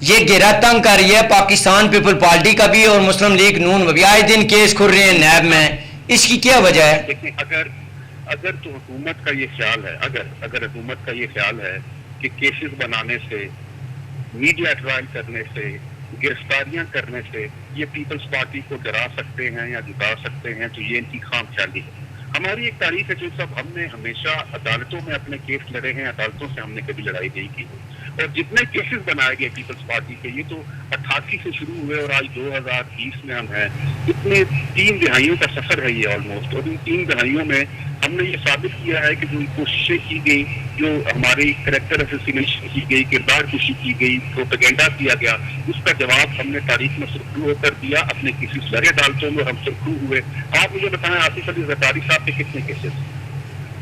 یہ گھیرا تنگ کر رہی ہے پاکستان پیپل پارٹی کا بھی اور مسلم لیگ نون بھی، آئے دن کیس کھل رہے ہیں نیب میں، اس کی کیا وجہ ہے؟ دیکھیں اگر تو حکومت کا یہ خیال ہے، اگر حکومت کا یہ خیال ہے کہ کیسز بنانے سے، میڈیا ٹرائل کرنے سے، گرفتاریاں کرنے سے یہ پیپلز پارٹی کو ڈرا سکتے ہیں یا جتا سکتے ہیں، تو یہ ان کی خام خیالی ہے۔ ہماری ایک تاریخ ہے جو صاحب، ہم نے ہمیشہ عدالتوں میں اپنے کیس لڑے ہیں، عدالتوں سے ہم نے کبھی لڑائی نہیں کی، اور جتنے کیسز بنائے گئے پیپلز پارٹی کے، یہ تو 88 سے شروع ہوئے اور آج 2020 میں ہم ہیں، اتنے 3 دہائیوں کا سفر ہے یہ آلموسٹ، اور ان 3 دہائیوں میں ہم نے یہ ثابت کیا ہے کہ جو کوششیں کی گئی، جو ہماری کریکٹر اسیسینیشن کی گئی، کردار کشی کی گئی، پروپیگنڈا کیا گیا، اس کا جواب ہم نے تاریخ میں سرخرو ہو کر دیا، اپنے کسی لڑے عدالتوں میں ہم سرخرو ہوئے۔ آپ مجھے بتائیں آصف علی زرداری صاحب کے کتنے کیسز؟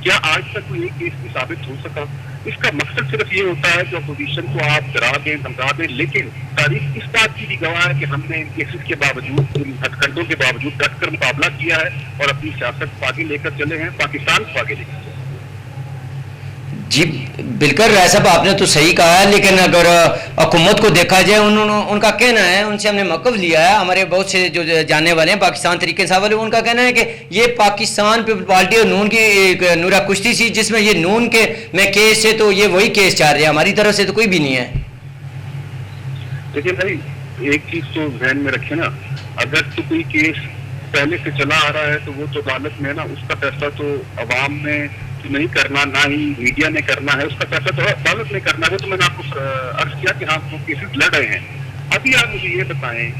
کیا آج تک کوئی ایک کیس بھی ثابت ہو سکا؟ اس کا مقصد صرف یہ ہوتا ہے کہ اپوزیشن کو آپ ڈرا دیں، دھمکا دیں، لیکن تاریخ اس بات کی بھی گواہ ہے کہ ہم نے ان کیسز کے باوجود، ان ہتھ کنڈوں کے باوجود ڈٹ کر مقابلہ کیا ہے اور اپنی سیاست کو آگے لے کر چلے ہیں، پاکستان کو آگے لے کر چلے ہیں۔ جی بالکل رائے صاحب، آپ نے تو صحیح کہا ہے، لیکن اگر حکومت کو دیکھا جائے، ان کا کہنا ہے، ان سے ہم نے موقف لیا ہے، ہمارے بہت سے جو جاننے والے ہیں پاکستان طریقے صاحب والے، ان کا کہنا ہے کہ یہ پاکستان پیپل پارٹی اور نون کی ایک نورا کشتی سی، جس میں یہ نون کے میں کیس ہے تو یہ وہی کیس چل رہے ہیں، ہماری طرف سے تو کوئی بھی نہیں ہے۔ دیکھیے بھائی، ایک چیز تو ذہن میں رکھے نا، اگر تو کوئی کیس پہلے سے چلا آ رہا ہے تو وہ تو عدالت میں نا، اس کا فیصلہ تو عوام نے نہیں کرنا، نہ ہی میڈیا نے کرنا ہے، اس کا فیصلہ تو عدالت نے کرنا ہے۔ تو میں نے آپ کو عرض کیا کہ ہاں وہ کیسز لڑ رہے ہیں۔ ابھی آپ مجھے یہ بتائیں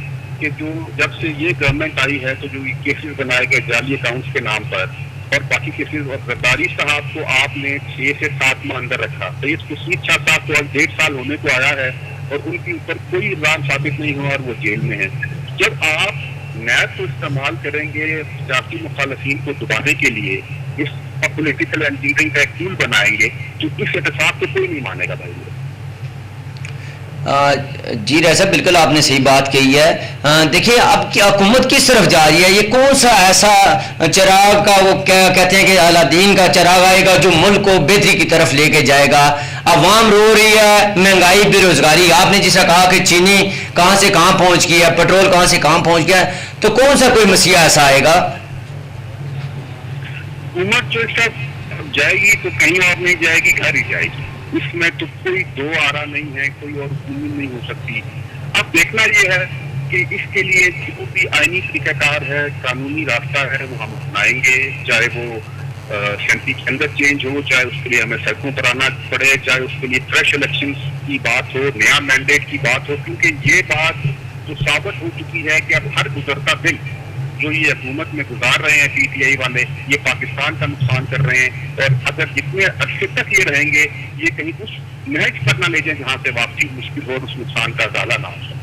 کہ جو جب سے یہ گورنمنٹ آئی ہے تو جو کیسز بنائے گئے جعلی اکاؤنٹس کے نام پر اور باقی کیسز، اور زرداری صاحب کو آپ نے 6 سے 7 ماہ اندر رکھا، سید کشمیر شاہ صاحب کو 1.5 سال ہونے کو آیا ہے اور ان کے اوپر کوئی الزام ثابت نہیں ہوا اور وہ جیل میں ہیں۔ جب آپ نیب کو استعمال کریں گے سیاسی مخالفین کو دبانے کے لیے، اس پولیٹیکل انجینئرنگ کا ایک ٹول بنائیں گے، تو اس احتساب کو کوئی نہیں مانے گا بھائی۔ جی رائے صاحب، بالکل آپ نے صحیح بات کہی ہے۔ دیکھیے اب کیا حکومت کس طرف جا رہی ہے؟ یہ کون سا ایسا چراغ کا، وہ کیا کہتے ہیں کہ الادین کا چراغ آئے گا جو ملک کو بہتری کی طرف لے کے جائے گا؟ عوام رو رہی ہے، مہنگائی، بے روزگاری، آپ نے جیسا کہا کہ چینی کہاں سے کہاں پہنچ گیا، پیٹرول کہاں سے کہاں پہنچ گیا، تو کون سا کوئی مسئلہ ایسا آئے گا؟ حکومت جو سب جائے گی تو کہیں اور نہیں جائے گی، گھر ہی جائے گی، اس میں تو کوئی دو آرا نہیں ہے، کوئی اور حکومت نہیں ہو سکتی۔ اب دیکھنا یہ ہے کہ اس کے لیے جو بھی آئینی طریقہ کار ہے، قانونی راستہ ہے، وہ ہم اپنائیں گے، چاہے وہ سینٹی کے اندر چینج ہو، چاہے اس کے لیے ہمیں سڑکوں پر آنا پڑے، چاہے اس کے لیے فریش الیکشنز کی بات ہو، نیا مینڈیٹ کی بات ہو، کیونکہ یہ بات جو ثابت ہو چکی ہے کہ اب ہر گزرتا دن جو یہ حکومت میں گزار رہے ہیں پی ٹی آئی والے، یہ پاکستان کا نقصان کر رہے ہیں، اور اگر جتنے عرصے تک یہ رہیں گے، یہ کہیں اس نہج پر نہ لے جائیں جہاں سے واپسی مشکل ہو اور اس نقصان کا ازالہ نہ ہو سکے۔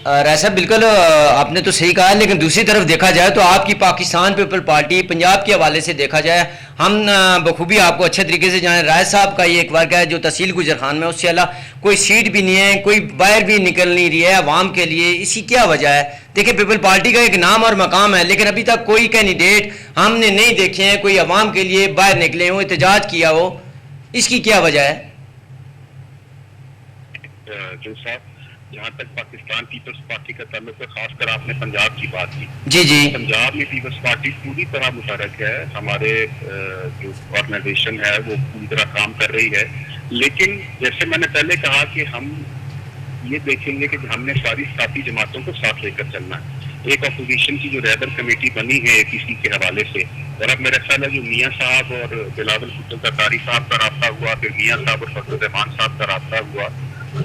رائے صاحب بالکل آپ نے تو صحیح کہا ہے، لیکن دوسری طرف دیکھا جائے تو آپ کی پاکستان پیپل پارٹی پنجاب کے حوالے سے دیکھا جائے، ہم بخوبی آپ کو اچھے طریقے سے جانیں، رائے صاحب کا یہ ایک واقعہ ہے جو تحصیل گجر خان میں، اس سے اللہ کوئی سیٹ بھی نہیں ہے، کوئی باہر بھی نکل نہیں رہی ہے عوام کے لیے، اس کی کیا وجہ ہے؟ دیکھیں پیپل پارٹی کا ایک نام اور مقام ہے، لیکن ابھی تک کوئی کینڈیڈیٹ ہم نے نہیں دیکھے ہیں کوئی عوام کے لیے باہر نکلے ہوں، احتجاج کیا ہو، اس کی کیا وجہ ہے؟ جو صاحب جہاں تک پاکستان پیپلز پارٹی کا تعلق ہے، خاص کر آپ نے پنجاب کی بات کی، جی جی، پنجاب میں پیپلز پارٹی پوری طرح متحرک ہے، ہمارے جو آرگنائزیشن ہے وہ پوری طرح کام کر رہی ہے، لیکن جیسے میں نے پہلے کہا کہ ہم یہ دیکھیں گے کہ ہم نے ساری ساتھی جماعتوں کو ساتھ لے کر چلنا ہے۔ ایک اپوزیشن کی جو ریبر کمیٹی بنی ہے اے پی سی کے حوالے سے، اور اب میرا خیال ہے جو میاں صاحب اور بلاول بھٹو زرداری صاحب کا رابطہ ہوا، پھر میاں صاحب اور فضل الرحمان صاحب کا رابطہ ہوا،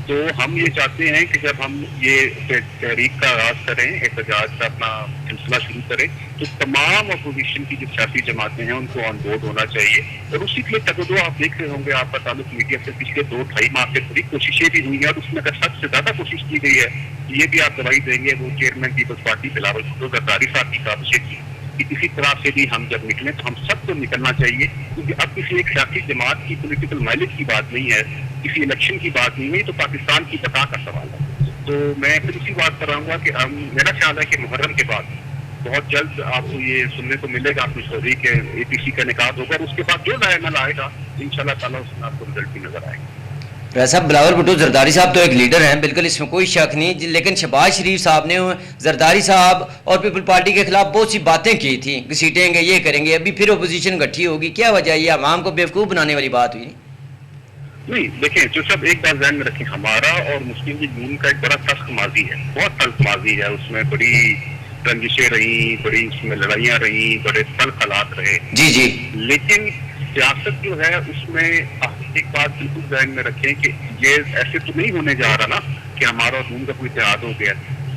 تو ہم یہ چاہتے ہیں کہ جب ہم یہ تحریک کا آغاز کریں، احتجاج کا اپنا سلسلہ شروع کریں، تو تمام اپوزیشن کی جو سیاسی جماعتیں ہیں ان کو آن بورڈ ہونا چاہیے، اور اسی کے لیے تگدو آپ دیکھ رہے ہوں گے، آپ کا تعلق میڈیا سے پچھلے 2-2.5 ماہ سے بڑی کوششیں بھی ہوئی ہیں، اور اس میں اگر سب سے زیادہ کوشش کی گئی ہے، یہ بھی آپ گواہی دیں گے، وہ چیئرمین پیپلز پارٹی بلاول بھٹو زرداری صاحب کی کاوشیں کی کہ کسی طرح سے بھی ہم جب نکلیں تو ہم سب کو نکلنا چاہیے، کیونکہ اب کسی ایک سیاسی جماعت کی پولیٹیکل مائلیج کی بات نہیں ہے، کسی الیکشن کی بات نہیں ہے، تو پاکستان کی بقا کا سوال ہے۔ تو میں پھر اسی بات پر آؤں گا کہ ہم، میرا خیال ہے کہ محرم کے بعد بہت جلد آپ کو یہ سننے کو ملے گا اپنی چودھری کے اے پی سی کا انعقاد ہوگا، اور اس کے بعد جو نیا عمل آئے گا ان شاء اللہ تعالیٰ اس میں آپ کو رزلٹ بھی نظر آئے گا۔ صاحب بلاول بھٹو زرداری صاحب تو ایک لیڈر ہیں، بالکل اس میں کوئی شک نہیں، لیکن شہباز شریف صاحب نے زرداری صاحب اور پیپل پارٹی کے خلاف بہت سی باتیں کی تھیں، گھسیٹیں گے، یہ کریں گے، ابھی پھر اپوزیشن گٹھی ہوگی، کیا وجہ ہے؟ یہ عوام کو بیوقوف بنانے والی بات ہوئی نہیں دیکھیں جو سب ایک بات ذہن میں رکھیں، ہمارا اور مسلم لیگ نون کا ایک بڑا تلخ ماضی ہے، بہت تلخ ماضی ہے، اس میں بڑی رنجشیں رہیں، بڑی اس میں لڑائیاں رہیں، بڑے تلخ حالات رہے، جی لیکن سیاست جو ہے اس میں ایک بات بالکل ذہن میں رکھیں کہ یہ ایسے تو نہیں ہونے جا رہا نا کہ ہمارا اور نون کا کوئی اتحاد ہو گیا،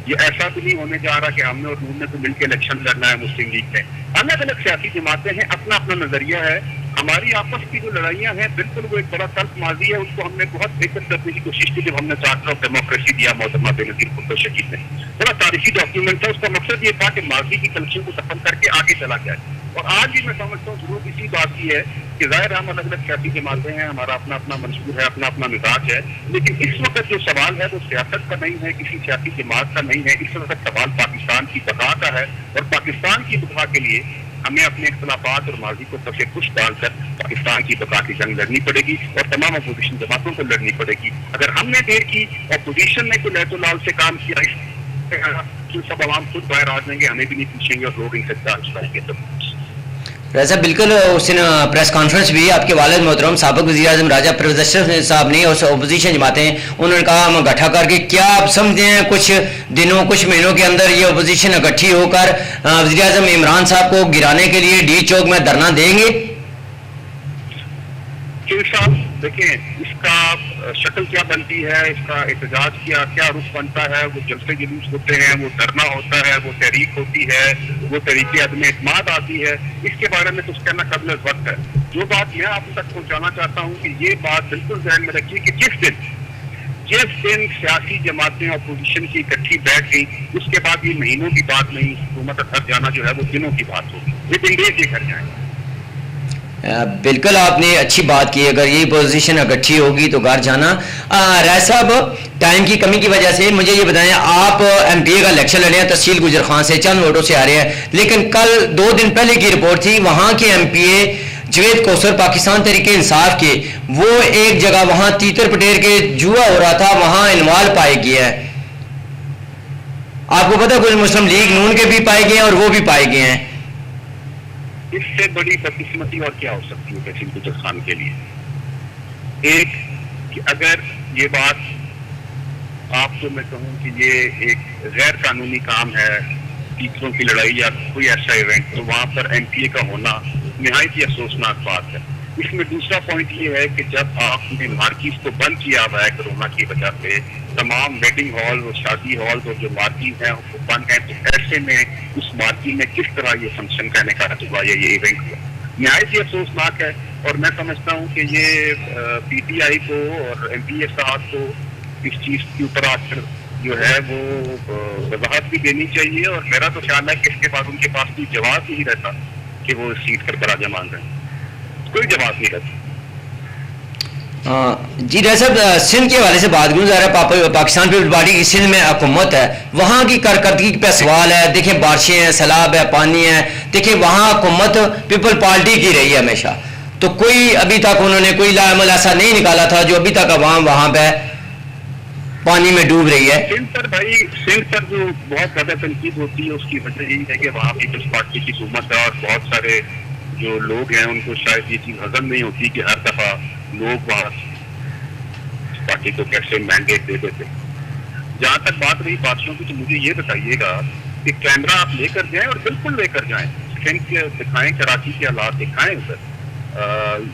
یہ ایسا تو نہیں ہونے جا رہا کہ ہم نے اور نون نے تو مل کے الیکشن لڑنا ہے مسلم لیگ میں، الگ الگ سیاسی جماعتیں ہیں، اپنا اپنا نظریہ ہے، ہماری آپس کی جو لڑائیاں ہیں بالکل وہ ایک بڑا تلخ ماضی ہے، اس کو ہم نے بہت بہتر کرنے کی کوشش کی جب ہم نے چارٹر آف ڈیموکریسی دیا محترمہ بے نظیر بھٹو شہید نے، بڑا تاریخی ڈاکیومنٹ تھا، اس کا مقصد یہ تھا کہ ماضی کی کلچر کو ختم کر کے آگے چلا جائے، اور آج بھی میں سمجھتا ہوں ضرورت اسی بات کی ہے کہ ظاہر ہم الگ الگ سیاسی جماعتیں ہیں، ہمارا اپنا اپنا منشور ہے، اپنا اپنا مزاج ہے، لیکن اس وقت جو سوال ہے وہ سیاست کا نہیں ہے، کسی سیاسی جماعت کا نہیں ہے، اس وقت سوال پاکستان کی بقا کا ہے، اور پاکستان کی بقا کے لیے ہمیں اپنے اختلافات اور ماضی کو پسے کش ڈال کر پاکستان کی بقا کی جنگ لڑنی پڑے گی، اور تمام اپوزیشن جماعتوں کو لڑنی پڑے گی۔ اگر ہم نے دیر کی، اپوزیشن نے کوئی لہت و لال سے کام کیا، تو سب عوام خود باہر آ جائیں گے، ہمیں بھی نہیں پوچھیں گے، اور لوگ ان سے چارج کریں گے۔ رضا بالکل اس دن پریس کانفرنس بھی آپ کے والد محترم سابق وزیر اعظم راجہ پرویز اشرف صاحب نے اور اپوزیشن جماعتیں انہوں نے کہا ہم اکٹھا کر کے، کیا آپ سمجھتے ہیں کچھ دنوں کچھ مہینوں کے اندر یہ اپوزیشن اکٹھی ہو کر وزیر اعظم عمران صاحب کو گرانے کے لیے ڈی چوک میں دھرنا دیں گے؟ صاحب دیکھیں اس کا شکل کیا بنتی ہے، اس کا احتجاج کیا رخ بنتا ہے، وہ جلسے جلوس ہوتے ہیں، وہ دھرنا ہوتا ہے، وہ تحریک ہوتی ہے، وہ تحریک عدم اعتماد آتی ہے، اس کے بارے میں کچھ کہنا قبل وقت ہے۔ جو بات میں آپ تک پہنچانا چاہتا ہوں کہ یہ بات بالکل ذہن میں رکھیے کہ جس دن سیاسی جماعتیں اپوزیشن کی اکٹھی بیٹھ گئی، اس کے بعد یہ مہینوں کی بات نہیں، حکومت کا گھر جانا جو ہے وہ دنوں کی بات ہوگی، یہ دن کے گھر جائیں۔ بالکل آپ نے اچھی بات کی، اگر یہ پوزیشن اکٹھی ہوگی تو گھر جانا۔ رائے صاحب ٹائم کی کمی کی وجہ سے مجھے یہ بتائیں، آپ ایم پی اے کا الیکشن لڑے ہیں تحصیل گجر خان سے، چند ووٹوں سے آ رہے ہیں، لیکن کل 2 دن پہلے کی رپورٹ تھی وہاں کے ایم پی اے جوید کوثر پاکستان تحریک انصاف کے، وہ ایک جگہ وہاں تیتر پٹیر کے جوا ہو رہا تھا وہاں انوال پائے گیا ہے، آپ کو پتہ کچھ مسلم لیگ نون کے بھی پائے گئے ہیں اور وہ بھی پائے گئے ہیں۔ اس سے بڑی بدقسمتی اور کیا ہو سکتی ہے تحصیل گجر خان کے لیے؟ ایک کہ اگر یہ بات آپ کو میں کہوں کہ یہ ایک غیر قانونی کام ہے، ٹیچروں کی لڑائی یا کوئی ایسا ایونٹ، تو وہاں پر ایم پی اے کا ہونا نہایت ہی افسوسناک بات ہے۔ اس میں دوسرا پوائنٹ یہ ہے کہ جب آپ نے مارکیز کو بند کیا ہوا ہے کرونا کی وجہ سے، تمام ویڈنگ ہال اور شادی ہال اور جو مارکیز ہیں وہ بند ہیں، تو ایسے میں اس مارکیز میں کس طرح یہ فنکشن کا انعقاد ہوا یا یہ ایونٹ ہوا، نہایت ہی افسوسناک ہے۔ اور میں سمجھتا ہوں کہ یہ پی ٹی آئی کو اور ایم پی اے صاحب کو اس چیز کے اوپر آ کر جو ہے وہ وضاحت بھی دینی چاہیے، اور میرا تو خیال ہے کہ اس کے بعد ان کے پاس کوئی جواب نہیں رہتا کہ وہ اس سیٹ پر براجہ مانگ رہے ہیں، کوئی جواب نہیں رہتا۔ جی ڈاکٹر صاحب سندھ کے حوالے سے بات کروں، ظاہر پاکستان پیپلز پارٹی کی سندھ میں حکومت ہے، وہاں کی کارکردگی پہ سوال ہے، دیکھیں بارشیں ہیں، سیلاب ہے، پانی ہے، دیکھیں وہاں حکومت پیپل پارٹی کی رہی ہے ہمیشہ، تو کوئی ابھی تک انہوں نے کوئی عمل ایسا نہیں نکالا تھا جو ابھی تک عوام وہاں پہ پانی میں ڈوب رہی ہے۔ سندھ پر جو بہت زیادہ تنقید ہوتی ہے اس کی وجہ یہی ہے کہ وہاں پیپلز پارٹی کی حکومت ہے، اور بہت سارے جو لوگ ہیں ان کو شاید یہ چیز ہضم نہیں ہوتی کہ ہر دفعہ لوگ وہاں پارٹی کو کیسے مینڈیٹ دے دیتے۔ جہاں تک بات رہی بادشاہوں کی، تو مجھے یہ بتائیے گا کہ کیمرہ آپ لے کر جائیں، اور بالکل لے کر جائیں، سندھ کے دکھائیں، کراچی کے حالات دکھائیں ادھر،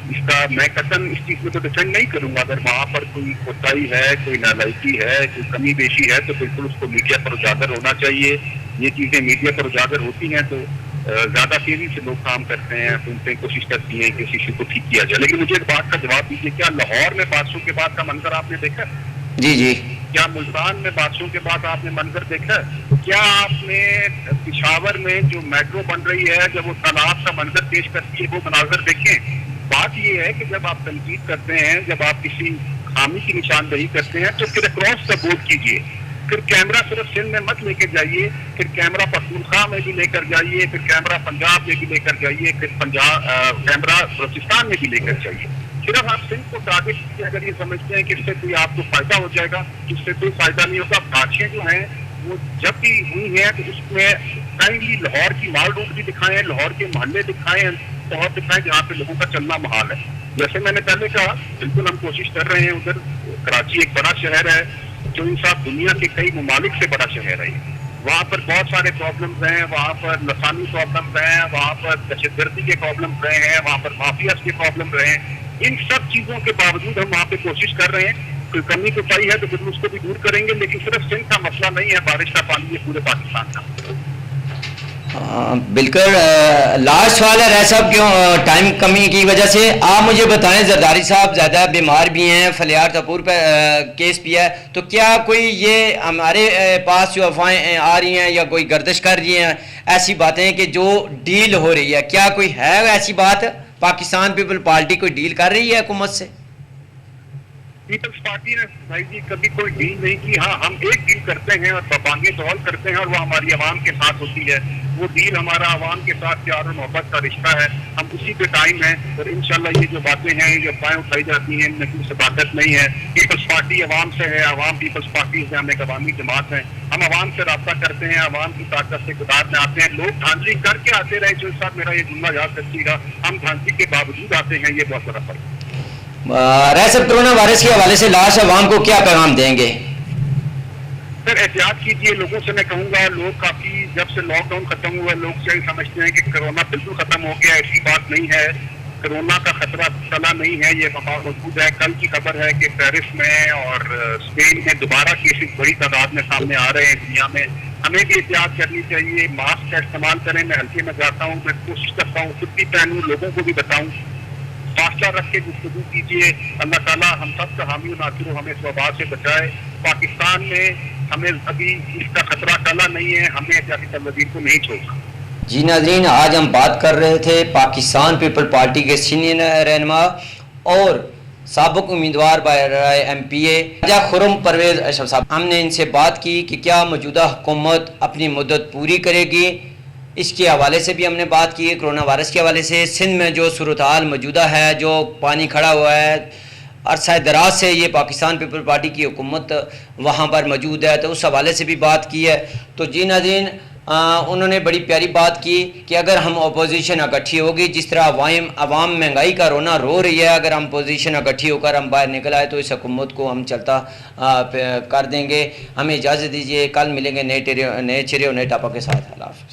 اس کا میں قطعاً اس چیز میں تو ڈیفینڈ نہیں کروں گا، اگر وہاں پر کوئی کوتاہی ہے، کوئی نالائکی ہے، کوئی کمی بیشی ہے، تو بالکل اس کو میڈیا پر اجاگر ہونا چاہیے۔ یہ چیزیں میڈیا پر اجاگر ہوتی ہیں تو زیادہ تیزی سے لوگ کام کرتے ہیں، سنتے ہیں، کوشش کرتی ہیں کہ اس ایشو کو ٹھیک کیا جائے۔ لیکن مجھے ایک بات کا جواب دیجیے، کیا لاہور میں بادشاہوں کے بعد کا منظر آپ نے دیکھا؟ جی کیا ملتان میں بادشاہوں کے بعد آپ نے منظر دیکھا؟ کیا آپ نے پشاور میں جو میٹرو بن رہی ہے جب وہ تالاب کا منظر پیش کرتی ہے وہ مناظر دیکھیں؟ بات یہ ہے کہ جب آپ تنقید کرتے ہیں، جب آپ کسی خامی کی نشاندہی کرتے ہیں تو پھر اکراس دا بورڈ کیجیے، پھر کیمرہ صرف سندھ میں مت لے کے جائیے, پھر کیمرہ پختونخوا میں بھی لے کر جائیے, پھر کیمرہ پنجاب میں بھی لے کر جائیے, پھر کیمرہ بلوچستان میں بھی لے کر جائیے. صرف آپ سندھ کو ٹارگیٹ اگر یہ سمجھتے ہیں کہ اس سے کوئی آپ کو فائدہ ہو جائے گا, اس سے کوئی فائدہ نہیں ہوگا. بادشاہیں جو ہیں وہ جب بھی ہوئی ہیں تو اس میں کائنڈلی لاہور کی مال روڈ بھی دکھائیں, لاہور کے محلے دکھائیں, بہت دکھائیں جہاں پہ لوگوں کا چلنا محال ہے. جیسے میں نے پہلے کہا, بالکل ہم کوشش کر رہے ہیں. ادھر کراچی ایک بڑا شہر ہے جو انصاف دنیا کے کئی ممالک سے بڑا شہر ہے. وہاں پر بہت سارے پرابلمز ہیں, وہاں پر لسانی پرابلمز ہیں, وہاں پر دہشت گردی کے پرابلمز رہے ہیں, وہاں پر مافیاز کے پرابلم رہے ہیں. ان سب چیزوں کے باوجود ہم وہاں پہ کوشش کر رہے ہیں. کوئی کمی کوتاہی ہے تو پھر اس کو بھی دور کریں گے, لیکن صرف سندھ کا مسئلہ نہیں ہے, بارش کا پانی ہے پورے پاکستان کا. بالکل. لاسٹ سوال ہے رائے صاحب, کیوں ٹائم کمی کی وجہ سے آپ مجھے بتائیں, زرداری صاحب زیادہ بیمار بھی ہیں, فلیار تپور پہ کیس بھی ہے, تو کیا کوئی یہ ہمارے پاس جو افواہیں آ رہی ہیں یا کوئی گردش کر رہی ہیں ایسی باتیں کہ جو ڈیل ہو رہی ہے, کیا کوئی ہے ایسی بات؟ پاکستان پیپل پارٹی کوئی ڈیل کر رہی ہے حکومت سے؟ پیپلز پارٹی نے بھائی جی کبھی کوئی ڈیل نہیں کی. ہاں, ہم ایک ڈیل کرتے ہیں اور بانگے ڈول کرتے ہیں, اور وہ ہماری عوام کے ساتھ ہوتی ہے. وہ ڈیل ہمارا عوام کے ساتھ پیار اور محبت کا رشتہ ہے, ہم اسی پہ قائم ہیں. اور انشاءاللہ یہ جو باتیں ہیں, یہ جو افواہیں اٹھائی جاتی ہیں, ان میں کوئی صداقت نہیں ہے. پیپلز پارٹی عوام سے ہے, عوام پیپلز پارٹی سے, ہم ایک عوامی جماعت ہیں. ہم عوام سے رابطہ کرتے ہیں, عوام کی طاقت سے اقتدار میں آتے ہیں. لوگ دھاندلی کر کے آتے رہے, جو صاحب میرا یہ جملہ یاد رکھیے گا, ہم دھاندلی کے باوجود آتے ہیں, یہ بہت بڑا فرق ہے. رائے صاحب, کرونا وائرس کے حوالے سے لاسٹ عوام کو کیا پیغام دیں گے؟ سر احتیاط کیجیے. لوگوں سے میں کہوں گا, لوگ کافی جب سے لاک ڈاؤن ختم ہوا لوگ یہی سمجھتے ہیں کہ کرونا بالکل ختم ہو گیا. ایسی بات نہیں ہے, کرونا کا خطرہ ٹلا نہیں ہے, یہ وبا موجود ہے. کل کی خبر ہے کہ پیرس میں اور اسپین میں دوبارہ کیسز بڑی تعداد میں سامنے آ رہے ہیں دنیا میں. ہمیں بھی احتیاط کرنی چاہیے, ماسک کا استعمال کریں. میں ہلکے میں جاتا ہوں, میں کوشش کرتا ہوں خود بھی پہنوں, لوگوں کو بھی بتاؤں. فاصلہ رکھ کے گفتگو کیجیے. اللہ تعالیٰ ہم سب کا حامی و ناصر ہو, ہمیں اس وبا سے بچائے. پاکستان میں ہمیں ابھی اس کا خطرہ ٹلا نہیں ہے, ہمیں احتیاطی تدابیر کو نہیں چھوڑنا. جی ناظرین, آج ہم بات کر رہے تھے پاکستان پیپل پارٹی کے سینئر رہنما اور سابق امیدوار برائے ایم پی اے خواجہ خرم پرویز اشرف صاحب. ہم نے ان سے بات کی کہ کیا موجودہ حکومت اپنی مدت پوری کرے گی, اس کے حوالے سے بھی ہم نے بات کی. کرونا وائرس کے حوالے سے سندھ میں جو صورتحال موجودہ ہے, جو پانی کھڑا ہوا ہے عرصہ دراز سے, یہ پاکستان پیپل پارٹی کی حکومت وہاں پر موجود ہے, تو اس حوالے سے بھی بات کی ہے. تو جی ناظرین, انہوں نے بڑی پیاری بات کی کہ اگر ہم اپوزیشن اکٹھی ہوگی, جس طرح عوام مہنگائی کا رونا رو رہی ہے, اگر ہم اپوزیشن اکٹھی ہو کر ہم باہر نکل آئے تو اس حکومت کو ہم چلتا کر دیں گے. ہمیں اجازت دیجیے, کل ملیں گے نئے چہرے اور نئے ٹاپک کے ساتھ. اللہ حافظ.